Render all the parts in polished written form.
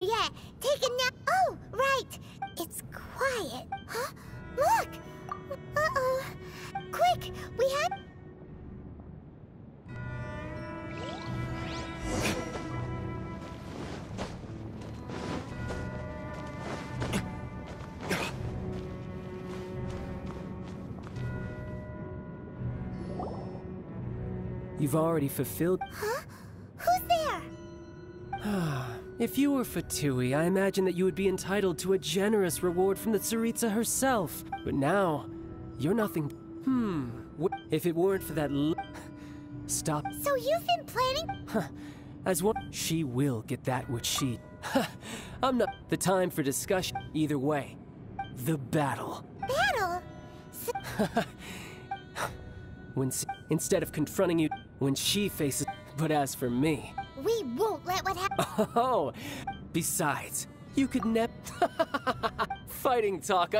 Yeah, take a nap. Oh, right. It's quiet. Huh? Look. Uh-oh. Quick, we have... You've already fulfilled... Huh? Who's there? If you were Fatui, I imagine that you would be entitled to a generous reward from the Tsaritsa herself. But now, you're nothing... If it weren't for that Stop. So you've been planning? As one... She will get that which she... I'm not... The time for discussion. Either way. The battle. Battle? Instead of confronting you when she faces... But as for me... We won't let what happen. Oh! Besides, you could Fighting talk,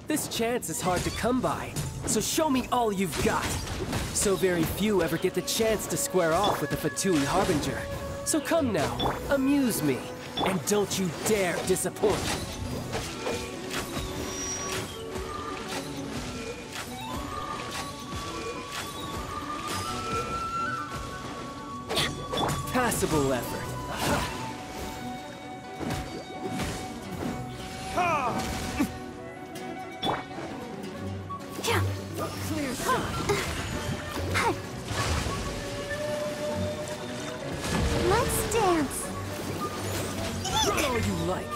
This chance is hard to come by, so show me all you've got. So very few ever get the chance to square off with the Fatui Harbinger. So come now, amuse me, and don't you dare disappoint. Passable effort. Clear shot. Let's dance. Run all you like.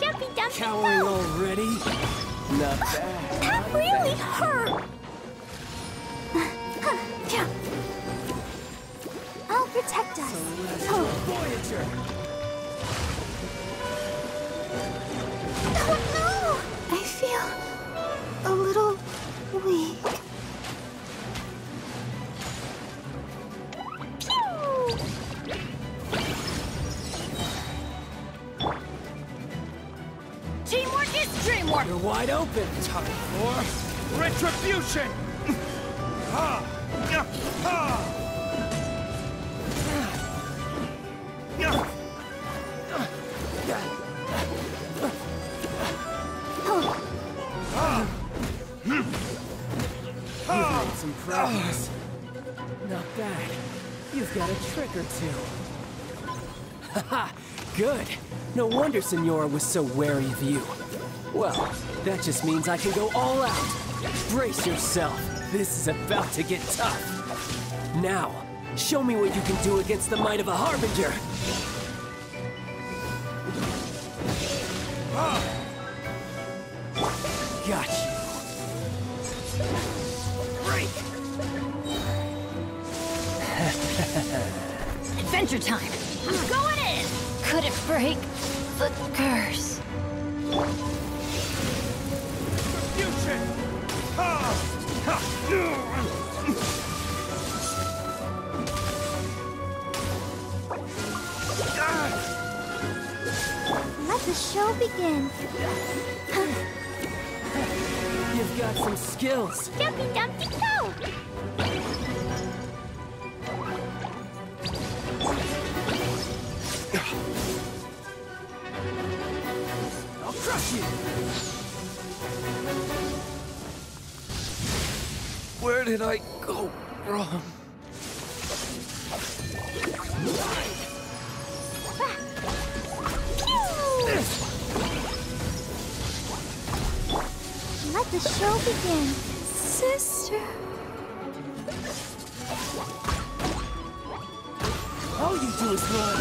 Jumpy dumpy Cowering already? Not bad. That really hurt. I'll protect us. Voyager! Oh no! I feel a little weak. Pew! Teamwork is dreamwork! You're wide open. Time for retribution! Ha! Ha! You've made some progress. Not bad. You've got a trick or two. Haha, good. No wonder Senora was so wary of you. Well, that just means I can go all out. Brace yourself. This is about to get tough. Now, show me what you can do against the might of a Harbinger. Got you. Break. Adventure time! I'm going in! Could it break the curse? Retribution! Ha! Ha! Let the show begin. You've got some skills. Jumpy dumpty go! I'll crush you. Where did I go wrong? Let the show begin. Sister. All you do is run.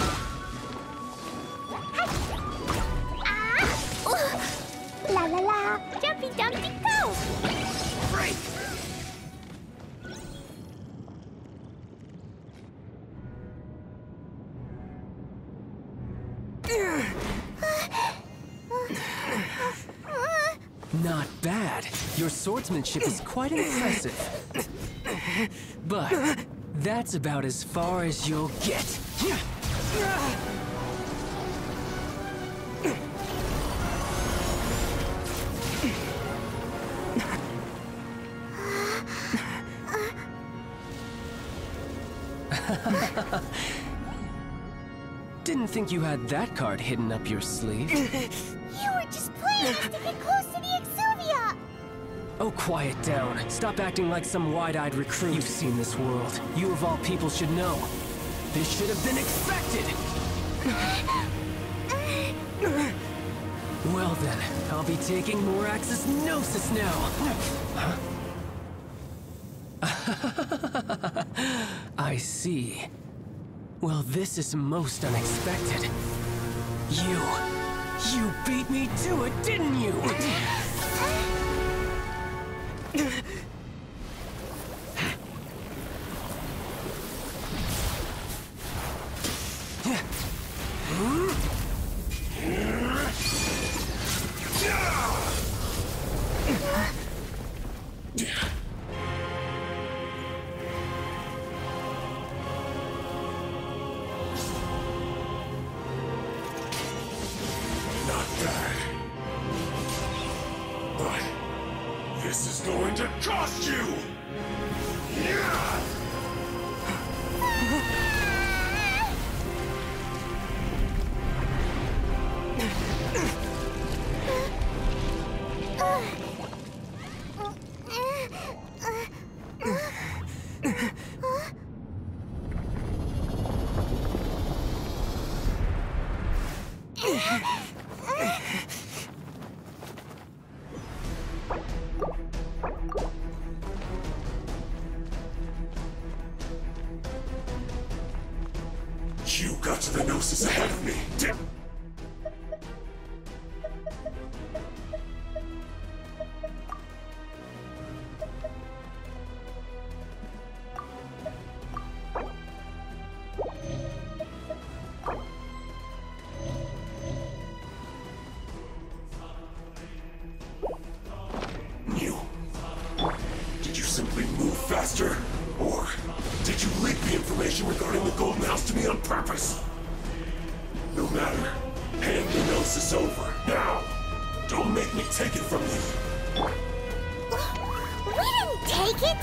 La la la. Jumpy Dumpty go! Freak! Not bad. Your swordsmanship is quite impressive. But that's about as far as you'll get. Didn't think you had that card hidden up your sleeve. You were just playing us to get close to the Exuvia! Oh, quiet down. Stop acting like some wide-eyed recruit. You've seen this world. You of all people should know. This should have been expected! Well then, I'll be taking more Axis Gnosis now. Huh? I see. Well, this is most unexpected. You beat me to it, didn't you? Not bad. But this is going to cost you! Yeah! You got to the Gnosis ahead of me. Did you simply move faster? Or did you leak the information regarding the Golden House to me on purpose? No matter. Hand the Gnosis over, now! Don't make me take it from you! We didn't take it!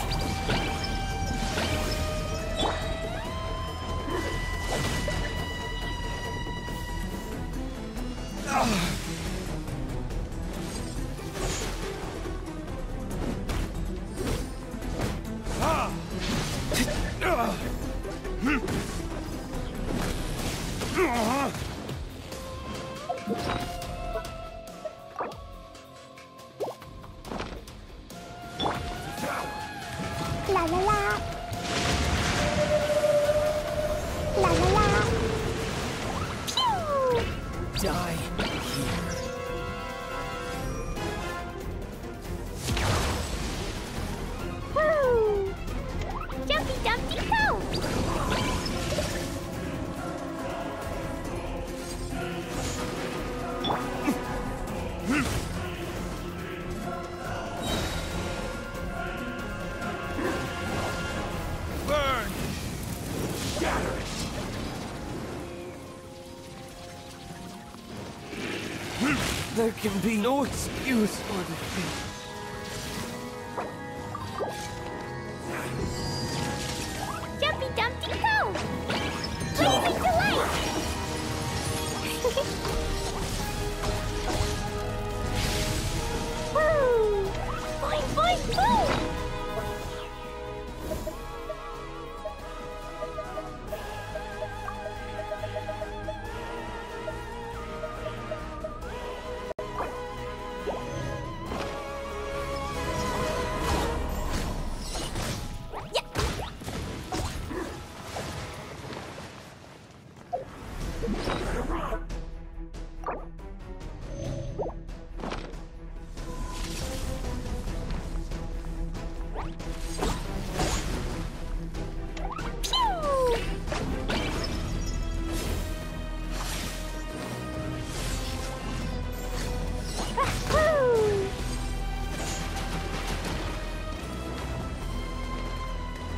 La la la. La la la. Pew! Die here. Woo! Jumpy Dumpty go! Burn! Gather it! There can be no excuse for defeat. Jumpy Dumpty go! Blazing delight! Woo! Boing boing boom!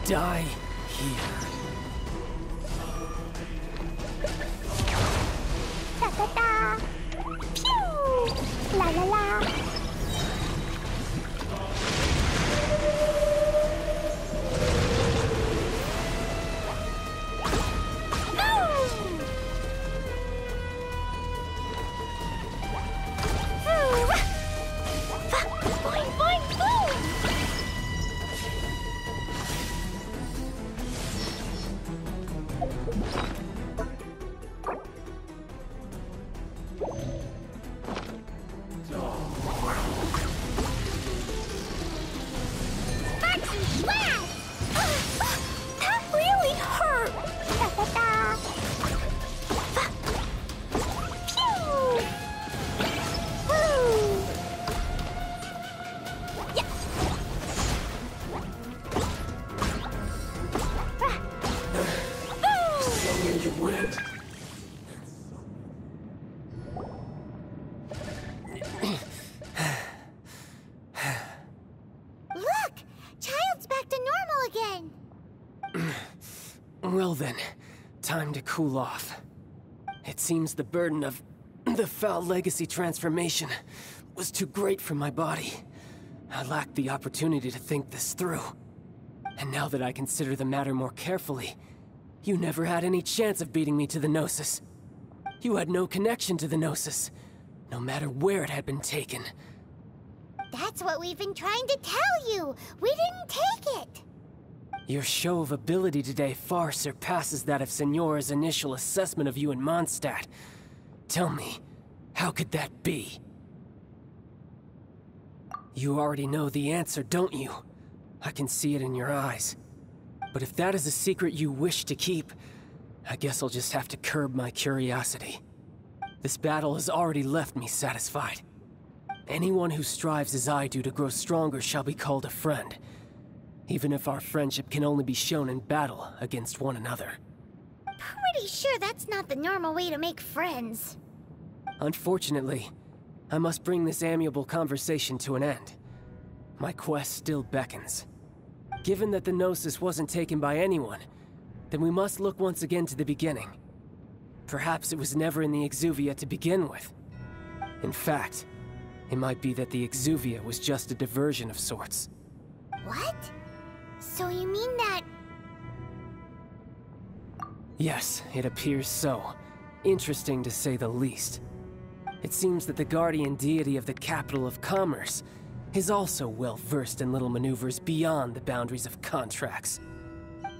die here. Da da da! Pew! La la la! Well then, time to cool off. It seems the burden of the foul legacy transformation was too great for my body. I lacked the opportunity to think this through. And now that I consider the matter more carefully, you never had any chance of beating me to the Gnosis. You had no connection to the Gnosis, no matter where it had been taken. That's what we've been trying to tell you! We didn't take it! Your show of ability today far surpasses that of Signora's initial assessment of you in Mondstadt. Tell me, how could that be? You already know the answer, don't you? I can see it in your eyes. But if that is a secret you wish to keep, I guess I'll just have to curb my curiosity. This battle has already left me satisfied. Anyone who strives as I do to grow stronger shall be called a friend, even if our friendship can only be shown in battle against one another. Pretty sure that's not the normal way to make friends. Unfortunately, I must bring this amiable conversation to an end. My quest still beckons. Given that the Gnosis wasn't taken by anyone, then we must look once again to the beginning. Perhaps it was never in the Exuvia to begin with. In fact, it might be that the Exuvia was just a diversion of sorts. What? So you mean that... Yes, it appears so. Interesting to say the least. It seems that the guardian deity of the capital of commerce is also well versed in little maneuvers beyond the boundaries of contracts.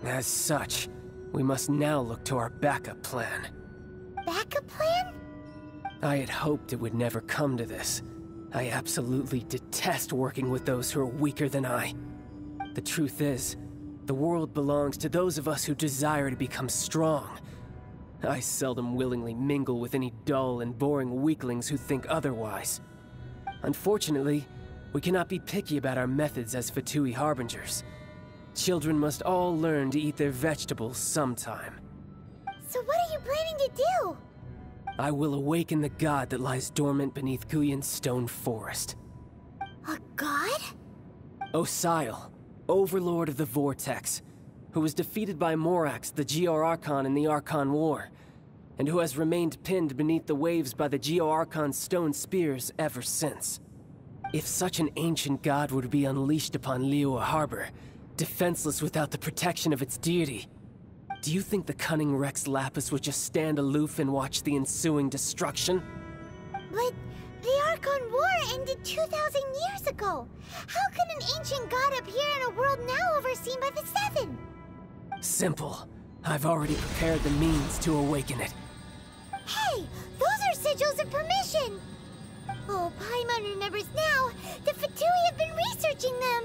As such, we must now look to our backup plan. Backup plan? I had hoped it would never come to this. I absolutely detest working with those who are weaker than I. The truth is, the world belongs to those of us who desire to become strong. I seldom willingly mingle with any dull and boring weaklings who think otherwise. Unfortunately, we cannot be picky about our methods as Fatui Harbingers. Children must all learn to eat their vegetables sometime. So what are you planning to do? I will awaken the god that lies dormant beneath Guyon's stone forest. A god? Osial, overlord of the Vortex, who was defeated by Morax, the Geo-Archon in the Archon War, and who has remained pinned beneath the waves by the Geo-Archon's stone spears ever since. If such an ancient god were to be unleashed upon Liyue Harbor, defenseless without the protection of its deity, do you think the cunning Rex Lapis would just stand aloof and watch the ensuing destruction? But the Archon War ended 2,000 years ago. How can an ancient god appear in a world now overseen by the Seven? Simple. I've already prepared the means to awaken it. Hey, those are sigils of permission! Oh, Paimon remembers now. The Fatui have been researching them.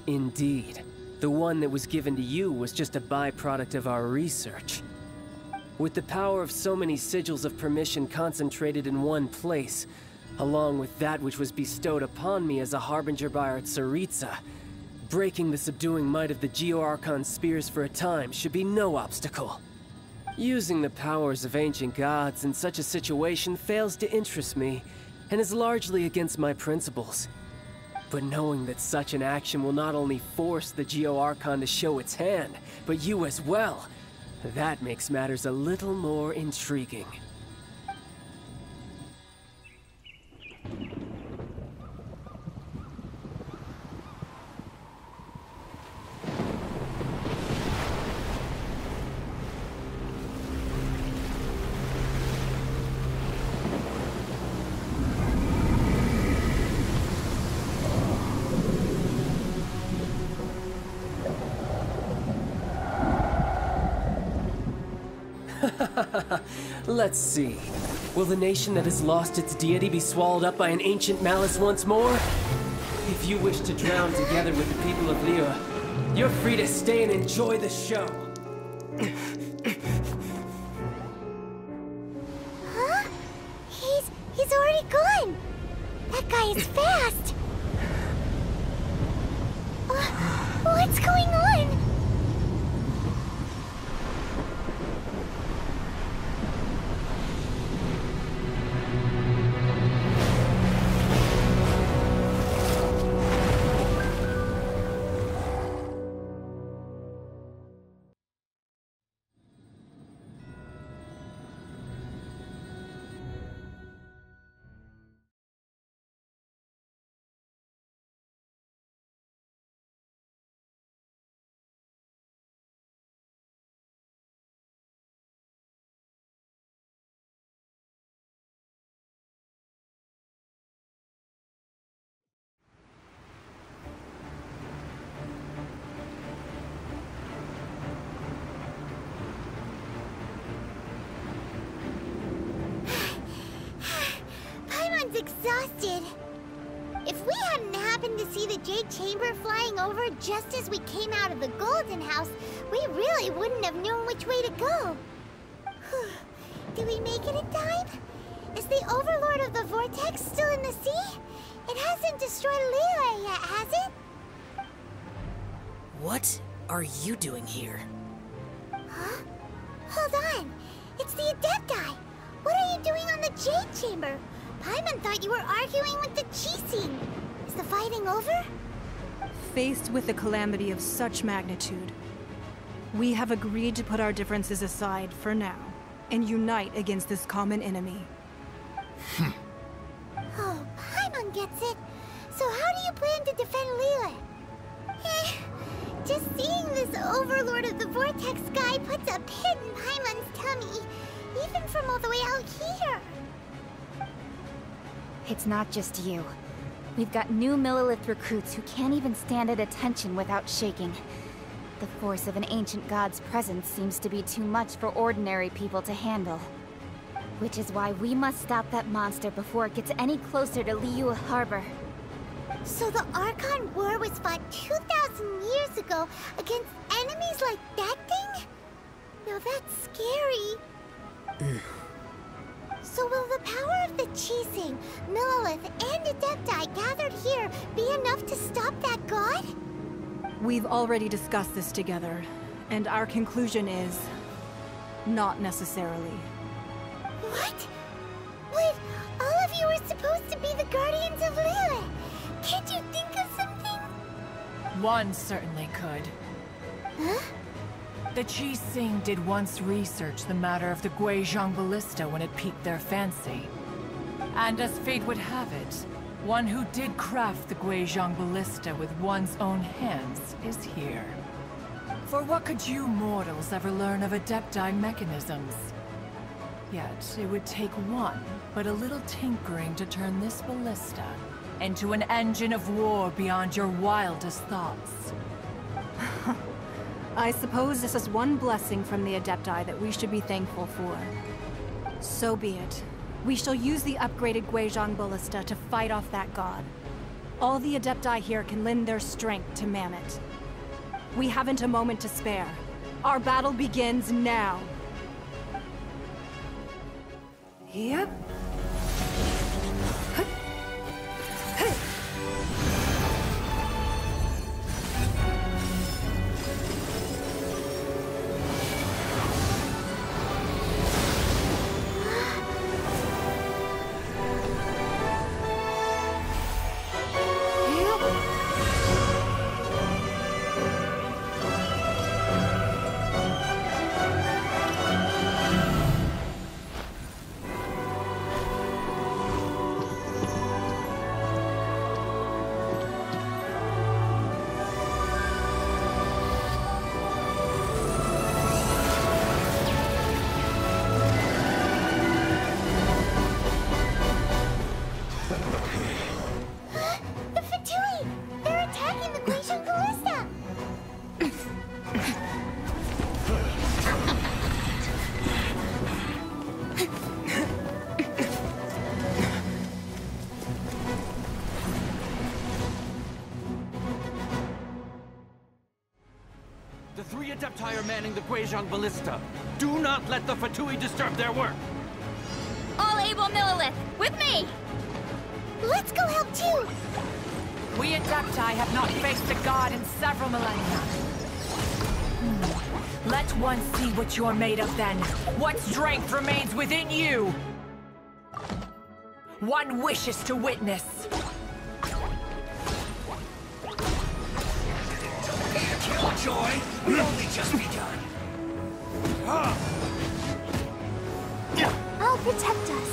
Indeed. The one that was given to you was just a byproduct of our research. With the power of so many sigils of permission concentrated in one place, along with that which was bestowed upon me as a harbinger by our Tsaritsa, breaking the subduing might of the Geo-Archon spears for a time should be no obstacle. Using the powers of ancient gods in such a situation fails to interest me, and is largely against my principles. But knowing that such an action will not only force the Geo Archon to show its hand, but you as well, that makes matters a little more intriguing. Let's see. Will the nation that has lost its deity be swallowed up by an ancient malice once more? If you wish to drown together with the people of Liyue, you're free to stay and enjoy the show. Huh? He's already gone! That guy is fast! What's going on? Exhausted. If we hadn't happened to see the Jade Chamber flying over just as we came out of the Golden House, we really wouldn't have known which way to go. Did we make it in time? Is the Overlord of the Vortex still in the sea? It hasn't destroyed Liyue yet, has it? What are you doing here? Huh? Hold on. It's the Adepti. What are you doing on the Jade Chamber? Paimon thought you were arguing with the Chising. Is the fighting over? Faced with a calamity of such magnitude, we have agreed to put our differences aside for now and unite against this common enemy. Oh, Paimon gets it. So how do you plan to defend Liyue? Just seeing this Overlord of the Vortex guy puts a pit in Paimon's tummy, even from all the way out here. It's not just you. We've got new Millilith recruits who can't even stand at attention without shaking. The force of an ancient god's presence seems to be too much for ordinary people to handle. Which is why we must stop that monster before it gets any closer to Liyue Harbor. So the Archon War was fought 2,000 years ago against enemies like that thing? Now that's scary. So will the power of the Chising, Millilith, and Adepti gathered here be enough to stop that god? We've already discussed this together, and our conclusion is... not necessarily. What? But all of you were supposed to be the Guardians of Liyue. Can't you think of something? One certainly could. Huh? The Chising did once research the matter of the Guizhong Ballista when it piqued their fancy. And as fate would have it, one who did craft the Guizhong Ballista with one's own hands is here. For what could you mortals ever learn of Adepti mechanisms? Yet, it would take one, but a little tinkering to turn this ballista into an engine of war beyond your wildest thoughts. I suppose this is one blessing from the Adepti that we should be thankful for. So be it. We shall use the upgraded Guizhong Ballista to fight off that god. All the Adepti here can lend their strength to man it. We haven't a moment to spare. Our battle begins now. Yep. Yep. The Fatui! They're attacking the Genshin Ballista! The 3 Adepti are manning the Guizhong Ballista. Do not let the Fatui disturb their work. All able Millilith, with me! Let's go help too! We Adepti have not faced a god in several millennia. Let one see what you're made of then. What strength remains within you? One wishes to witness. Killjoy will only just begun. I'll protect us.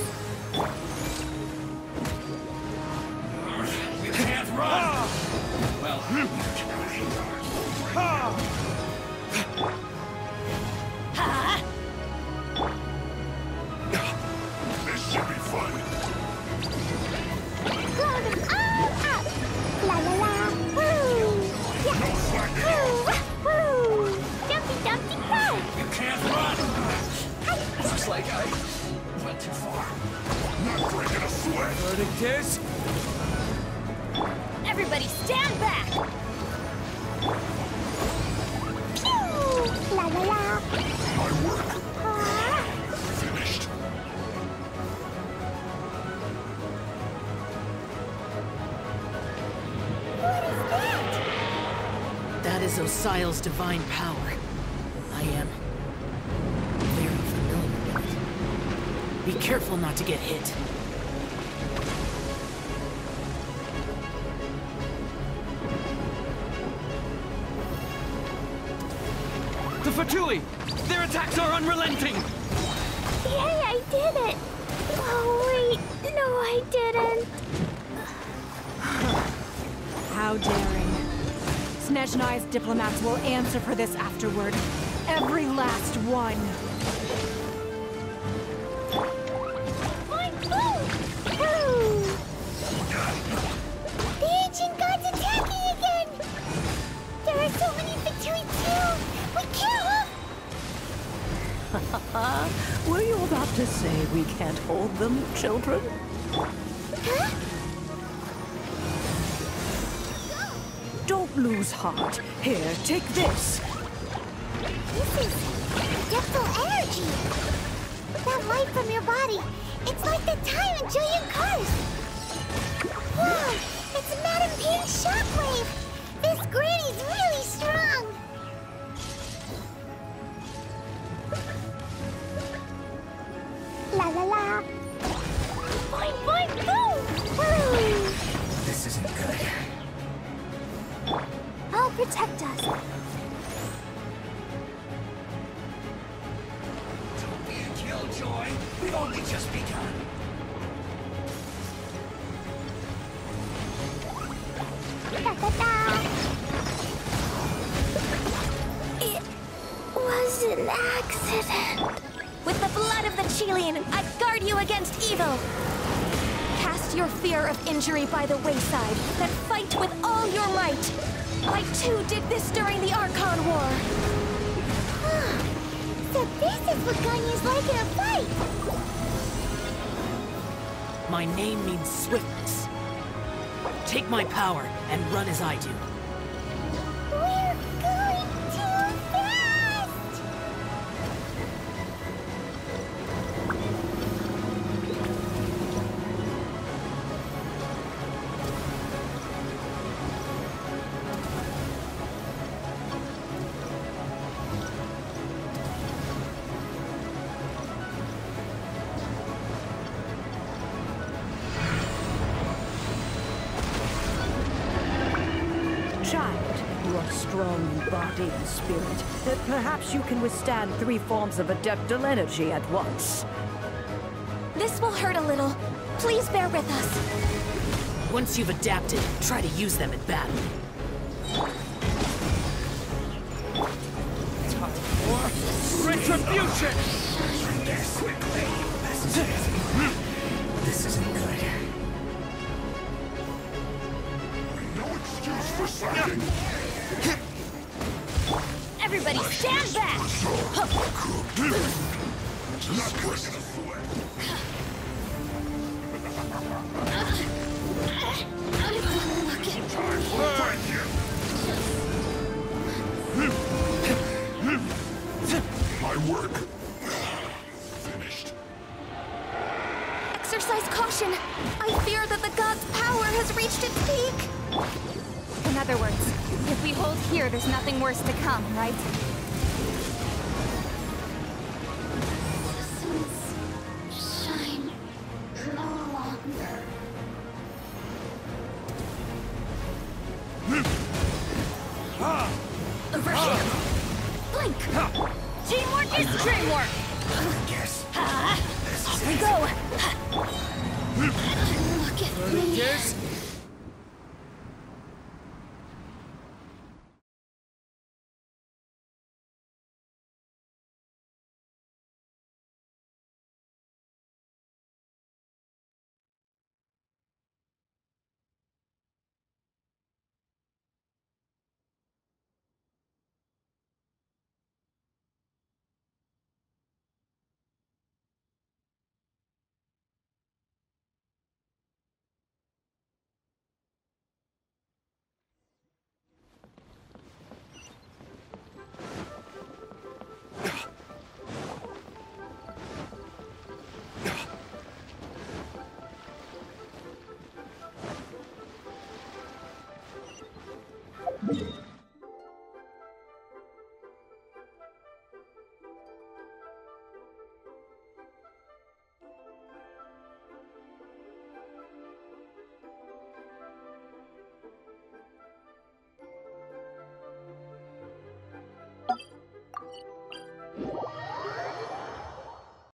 You can't run! Well, This should be fun. Blow them all up! La la la! Woo! Yeah! Woo! Woo! Dumpty dumpty go! you can't run! Looks like I went too far. Not breaking a sweat. Verdict is... Everybody stand back! Pew! La la la! My work Ah! finished. What is that? That is Osial's divine power. I am very familiar with it. Be careful not to get hit. The Fatui! Their attacks are unrelenting! Yay, I did it! Oh, wait. No, I didn't. How daring. Snezhnai's diplomats will answer for this afterward. Every last one. Woo! The ancient god's attacking again! There are so many Fatui too! We kill them! Were you about to say we can't hold them, children? Huh? Don't lose heart. Here, take this. This is Depthal energy! That light from your body, it's like the time in Julian Cars! Whoa! It's Madame Ping's shockwave! This granny's really strong! La la la! Boing boing boom! Woo! This isn't good. I'll protect us. Don't be a killjoy. We've only just begun. Da da da! It was an accident. With the blood of the Chilean, I guard you against evil! Cast your fear of injury by the wayside, then fight with all your might! I too did this during the Archon War! So this is what Ganya's like in a fight! My name means swiftness. Take my power and run as I do. We're going too fast! Child, you are strong in body and spirit. Perhaps you can withstand 3 forms of adeptal energy at once. This will hurt a little. Please bear with us. Once you've adapted, try to use them in battle. Retribution! This isn't good. Everybody stand back! My work. Finished. Exercise caution! I fear that the god's power has reached its peak! In other words, if we hold here, there's nothing worse to come, right? Shine no longer. Over here! Blink! Teamwork is dreamwork! Off we go! Look at me. Just